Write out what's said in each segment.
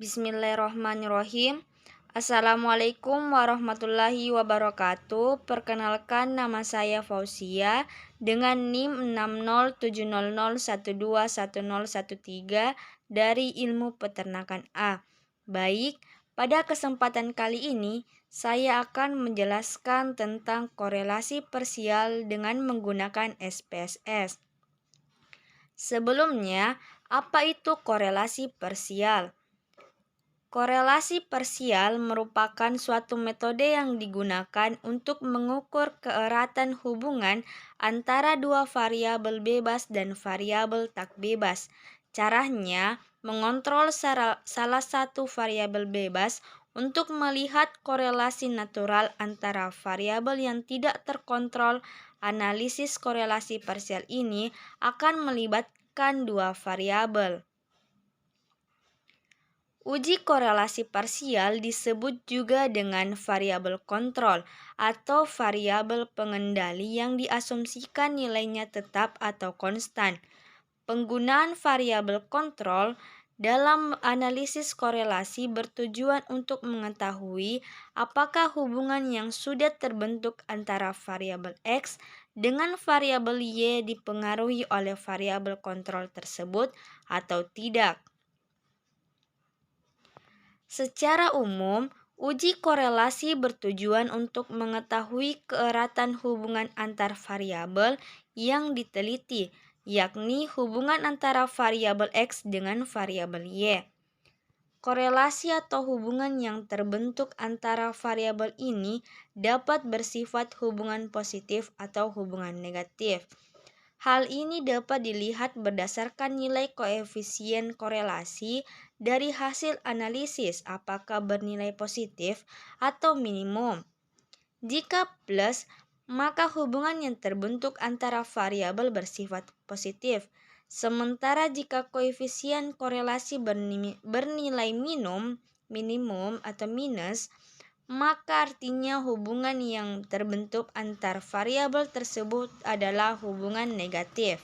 Bismillahirrahmanirrahim. Assalamualaikum warahmatullahi wabarakatuh. Perkenalkan, nama saya Fauzia dengan NIM 60700121013 dari Ilmu Peternakan A. Baik, pada kesempatan kali ini saya akan menjelaskan tentang korelasi parsial dengan menggunakan SPSS. Sebelumnya, apa itu korelasi parsial? Korelasi parsial merupakan suatu metode yang digunakan untuk mengukur keeratan hubungan antara dua variabel bebas dan variabel tak bebas. Caranya, mengontrol salah satu variabel bebas untuk melihat korelasi natural antara variabel yang tidak terkontrol. Analisis korelasi parsial ini akan melibatkan dua variabel. Uji korelasi parsial disebut juga dengan variabel kontrol atau variabel pengendali yang diasumsikan nilainya tetap atau konstan. Penggunaan variabel kontrol dalam analisis korelasi bertujuan untuk mengetahui apakah hubungan yang sudah terbentuk antara variabel X dengan variabel Y dipengaruhi oleh variabel kontrol tersebut atau tidak. Secara umum, uji korelasi bertujuan untuk mengetahui keeratan hubungan antar variabel yang diteliti, yakni hubungan antara variabel X dengan variabel Y. Korelasi atau hubungan yang terbentuk antara variabel ini dapat bersifat hubungan positif atau hubungan negatif. Hal ini dapat dilihat berdasarkan nilai koefisien korelasi dari hasil analisis apakah bernilai positif atau minimum. Jika plus, maka hubungan yang terbentuk antara variabel bersifat positif. Sementara jika koefisien korelasi bernilai minimum atau minus, maka artinya hubungan yang terbentuk antar variabel tersebut adalah hubungan negatif.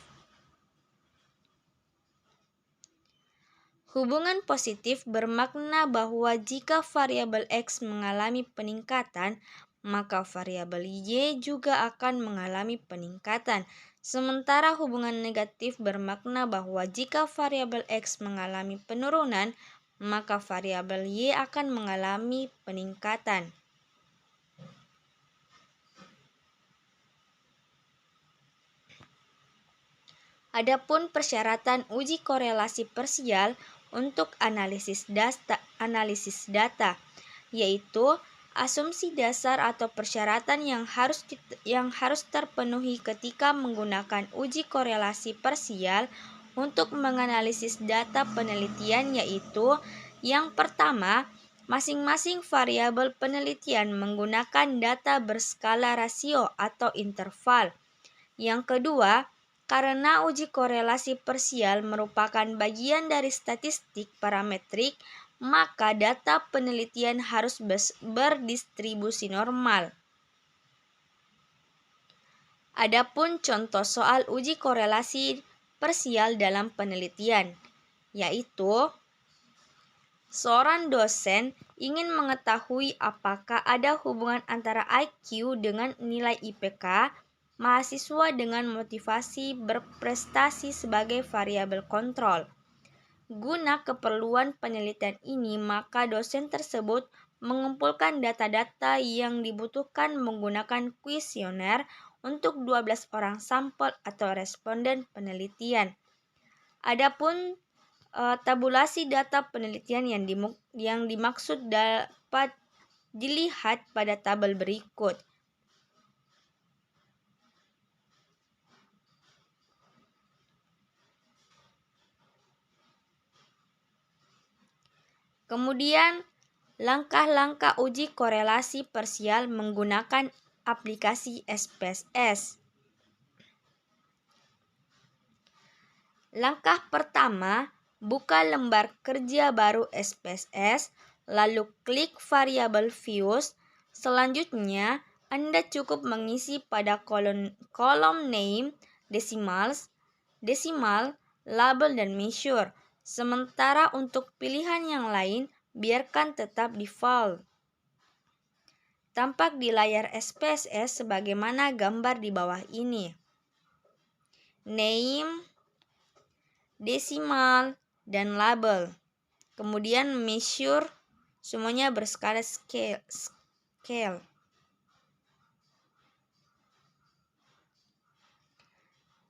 Hubungan positif bermakna bahwa jika variabel X mengalami peningkatan, maka variabel Y juga akan mengalami peningkatan. Sementara hubungan negatif bermakna bahwa jika variabel X mengalami penurunan, maka variabel Y akan mengalami peningkatan. Adapun persyaratan uji korelasi parsial untuk analisis data, yaitu asumsi dasar atau persyaratan yang harus terpenuhi ketika menggunakan uji korelasi parsial untuk menganalisis data penelitian, yaitu yang pertama, masing-masing variabel penelitian menggunakan data berskala rasio atau interval. Yang kedua, karena uji korelasi parsial merupakan bagian dari statistik parametrik, maka data penelitian harus berdistribusi normal. Adapun contoh soal uji korelasi parsial dalam penelitian, yaitu seorang dosen ingin mengetahui apakah ada hubungan antara IQ dengan nilai IPK mahasiswa dengan motivasi berprestasi sebagai variabel kontrol. Guna keperluan penelitian ini, maka dosen tersebut mengumpulkan data-data yang dibutuhkan menggunakan kuesioner untuk 12 orang sampel atau responden penelitian. Adapun tabulasi data penelitian yang dimaksud dapat dilihat pada tabel berikut. Kemudian, langkah-langkah uji korelasi parsial menggunakan aplikasi SPSS. Langkah pertama, buka lembar kerja baru SPSS, lalu klik variabel views. Selanjutnya, Anda cukup mengisi pada kolom name, decimal, label, dan measure. Sementara untuk pilihan yang lain, biarkan tetap default. Tampak di layar SPSS sebagaimana gambar di bawah ini. Name, decimal, dan label. Kemudian measure, semuanya berskala scale.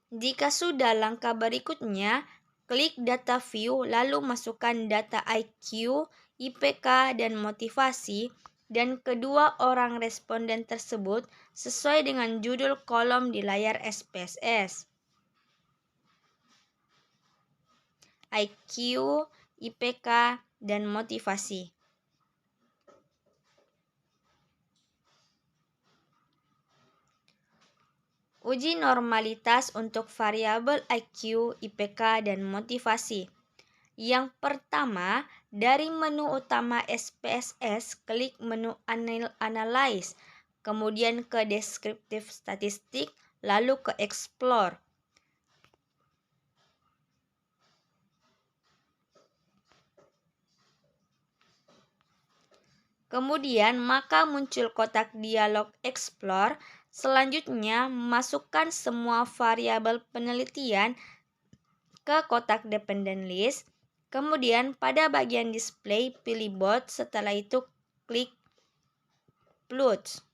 Jika sudah, langkah berikutnya, klik data view lalu masukkan data IQ, IPK, dan motivasi dan kedua orang responden tersebut sesuai dengan judul kolom di layar SPSS. IQ, IPK, dan motivasi. Uji normalitas untuk variabel IQ, IPK, dan motivasi. Yang pertama, dari menu utama SPSS, klik menu Analyze, kemudian ke Descriptive Statistik, lalu ke Explore. Kemudian, maka muncul kotak dialog Explore. Selanjutnya, masukkan semua variabel penelitian ke kotak Dependent List. Kemudian, pada bagian display, pilih Both. Setelah itu, klik Plots.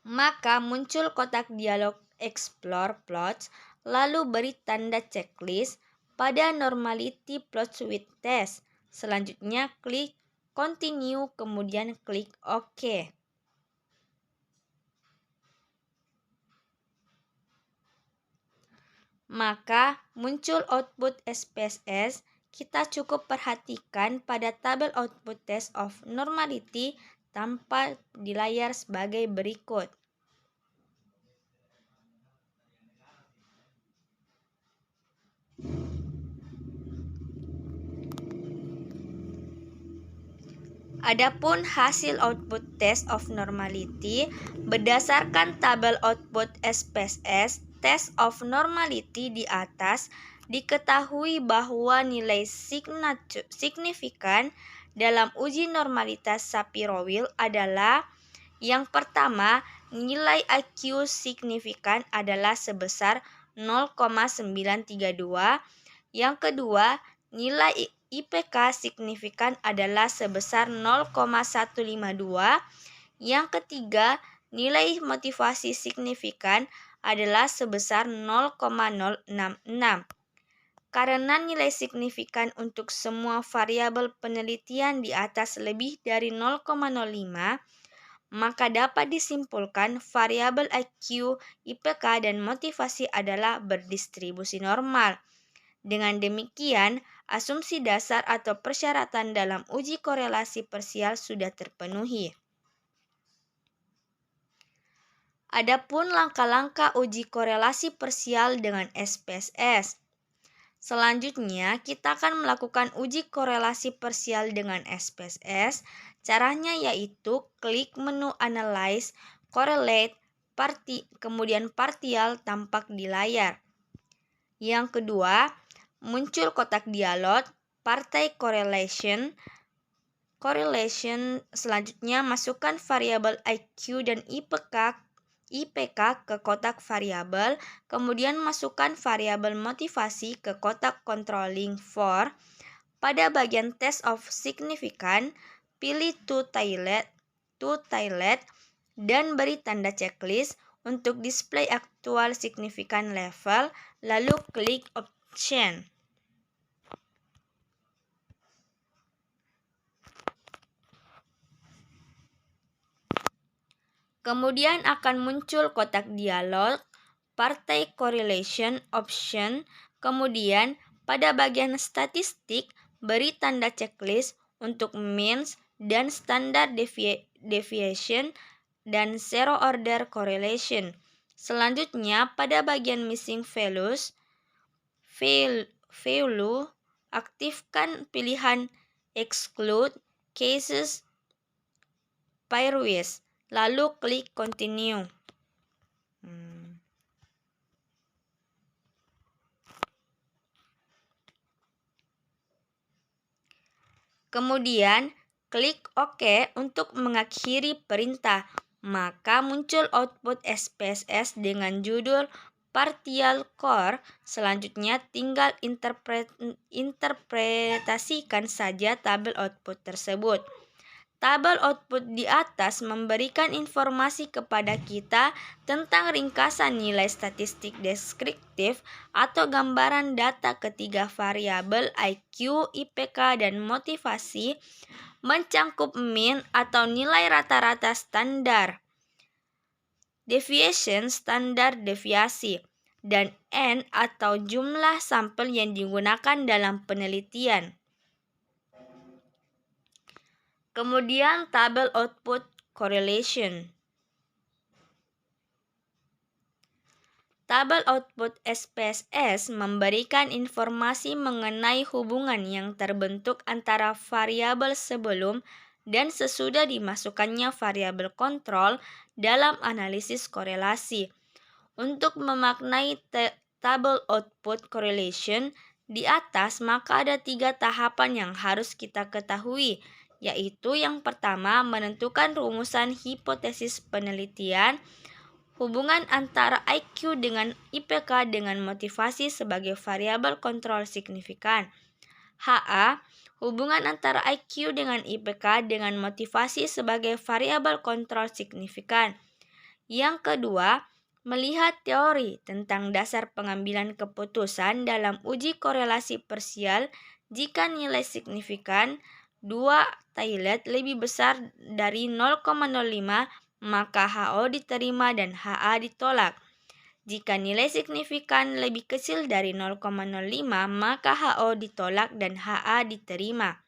Maka muncul kotak dialog Explore Plots, lalu beri tanda checklist pada Normality Plots with Test. Selanjutnya klik Continue, kemudian klik OK. Maka muncul output SPSS. Kita cukup perhatikan pada tabel output test of normality tampak di layar sebagai berikut. Adapun hasil output test of normality berdasarkan tabel output SPSS test of normality di atas, diketahui bahwa nilai signifikan dalam uji normalitas Shapiro-Wilk adalah: yang pertama, nilai IQ signifikan adalah sebesar 0,932. Yang kedua, nilai IPK signifikan adalah sebesar 0,152. Yang ketiga, nilai motivasi signifikan adalah sebesar 0,066. Karena nilai signifikan untuk semua variabel penelitian di atas lebih dari 0,05, maka dapat disimpulkan variabel IQ, IPK, dan motivasi adalah berdistribusi normal. Dengan demikian, asumsi dasar atau persyaratan dalam uji korelasi parsial sudah terpenuhi. Adapun langkah-langkah uji korelasi parsial dengan SPSS. Selanjutnya, kita akan melakukan uji korelasi parsial dengan SPSS. Caranya yaitu klik menu Analyze, Correlate, kemudian Partial tampak di layar. Yang kedua, muncul kotak dialog Partai Correlation. Selanjutnya masukkan variabel IQ dan IPK ke kotak variabel, kemudian masukkan variabel motivasi ke kotak Controlling for. Pada bagian Test of Significance, pilih To Tailed dan beri tanda checklist untuk display aktual signifikan level, lalu klik Option. Kemudian akan muncul kotak dialog Partai Correlation Option. Kemudian pada bagian statistik beri tanda checklist untuk means dan standard deviation dan zero order correlation. Selanjutnya pada bagian missing value aktifkan pilihan exclude cases pairwise. Lalu klik Continue. Kemudian, klik OK untuk mengakhiri perintah. Maka muncul output SPSS dengan judul Partial Core. Selanjutnya tinggal interpretasikan saja tabel output tersebut. Tabel output di atas memberikan informasi kepada kita tentang ringkasan nilai statistik deskriptif atau gambaran data ketiga variabel IQ, IPK, dan motivasi, mencangkup mean atau nilai rata-rata standar, deviation standar deviasi, dan N atau jumlah sampel yang digunakan dalam penelitian. Kemudian tabel output correlation. Tabel output SPSS memberikan informasi mengenai hubungan yang terbentuk antara variabel sebelum dan sesudah dimasukkannya variabel kontrol dalam analisis korelasi. Untuk memaknai tabel output correlation di atas, maka ada 3 tahapan yang harus kita ketahui, yaitu yang pertama menentukan rumusan hipotesis penelitian, hubungan antara IQ dengan IPK dengan motivasi sebagai variabel kontrol signifikan. HA, hubungan antara IQ dengan IPK dengan motivasi sebagai variabel kontrol signifikan. Yang kedua, melihat teori tentang dasar pengambilan keputusan dalam uji korelasi parsial jika nilai signifikan 2 Taillet lebih besar dari 0,05, maka HO diterima dan HA ditolak. Jika nilai signifikan lebih kecil dari 0,05, maka HO ditolak dan HA diterima.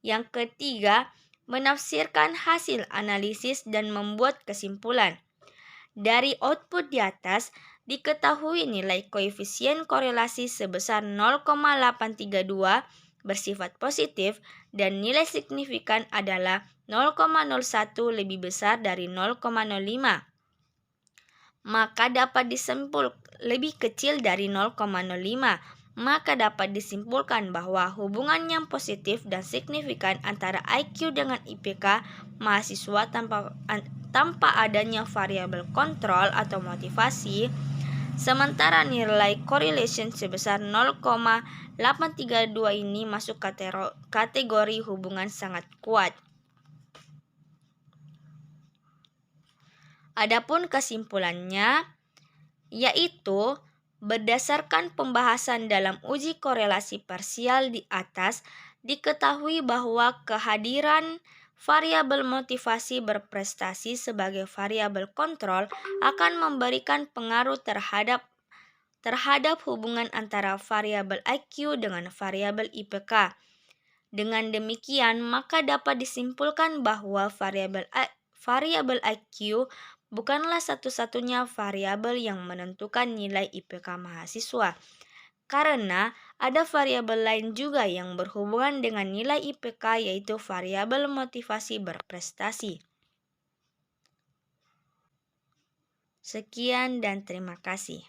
Yang ketiga, menafsirkan hasil analisis dan membuat kesimpulan. Dari output di atas, diketahui nilai koefisien korelasi sebesar 0,832 bersifat positif dan nilai signifikan adalah 0,01 lebih besar dari 0,05. Maka dapat lebih kecil dari 0,05. Maka dapat disimpulkan bahwa hubungan yang positif dan signifikan antara IQ dengan IPK mahasiswa tanpa adanya variabel kontrol atau motivasi, sementara nilai correlation sebesar 0,832 ini masuk kategori hubungan sangat kuat. Adapun kesimpulannya, yaitu berdasarkan pembahasan dalam uji korelasi parsial di atas, diketahui bahwa kehadiran variabel motivasi berprestasi sebagai variabel kontrol akan memberikan pengaruh terhadap hubungan antara variabel IQ dengan variabel IPK. Dengan demikian, maka dapat disimpulkan bahwa variabel IQ bukanlah satu-satunya variabel yang menentukan nilai IPK mahasiswa, karena ada variabel lain juga yang berhubungan dengan nilai IPK, yaitu variabel motivasi berprestasi. Sekian dan terima kasih.